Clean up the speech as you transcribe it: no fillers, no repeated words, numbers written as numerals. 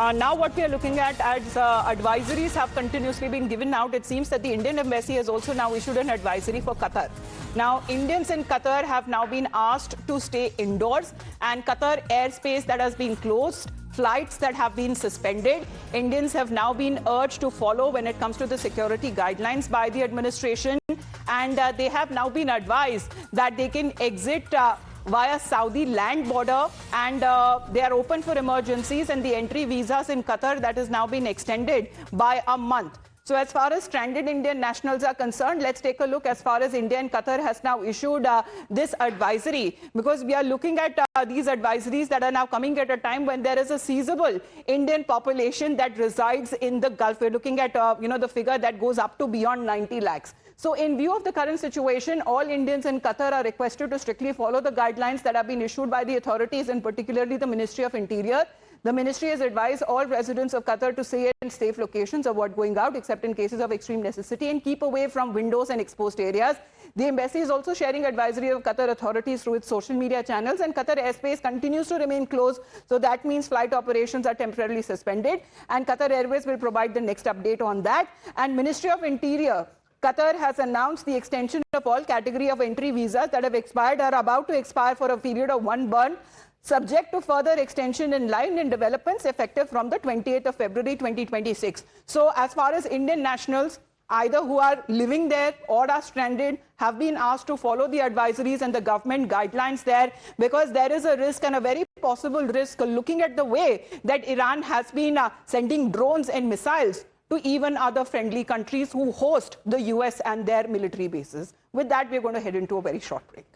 Now what we are looking at as advisories have continuously been given out. It seems that the Indian embassy has also now issued an advisory for Qatar. Now, Indians in Qatar have now been asked to stay indoors, and Qatar airspace that has been closed, flights that have been suspended. Indians have now been urged to follow when it comes to the security guidelines by the administration, and they have now been advised that they can exit via Saudi land border, and they are open for emergencies, and the entry visas in Qatar that has now been extended by a month. So as far as stranded Indian nationals are concerned, let's take a look as far as India and Qatar has now issued this advisory, because we are looking at these advisories that are now coming at a time when there is a sizable Indian population that resides in the Gulf. We're looking at the figure that goes up to beyond 90 lakhs. So in view of the current situation, all Indians in Qatar are requested to strictly follow the guidelines that have been issued by the authorities, and particularly the Ministry of Interior. The ministry has advised all residents of Qatar to stay in safe locations, avoid going out except in cases of extreme necessity, and keep away from windows and exposed areas. The embassy is also sharing advisory of Qatar authorities through its social media channels, and Qatar airspace continues to remain closed. So that means flight operations are temporarily suspended, and Qatar Airways will provide the next update on that. And Ministry of Interior, Qatar has announced the extension of all category of entry visas that have expired are about to expire for a period of 1 month, subject to further extension in line and developments effective from the 28th of February 2026. So as far as Indian nationals, either who are living there or are stranded, have been asked to follow the advisories and the government guidelines there, because there is a risk, and a very possible risk, looking at the way that Iran has been sending drones and missiles to even other friendly countries who host the US and their military bases. With that, we're going to head into a very short break.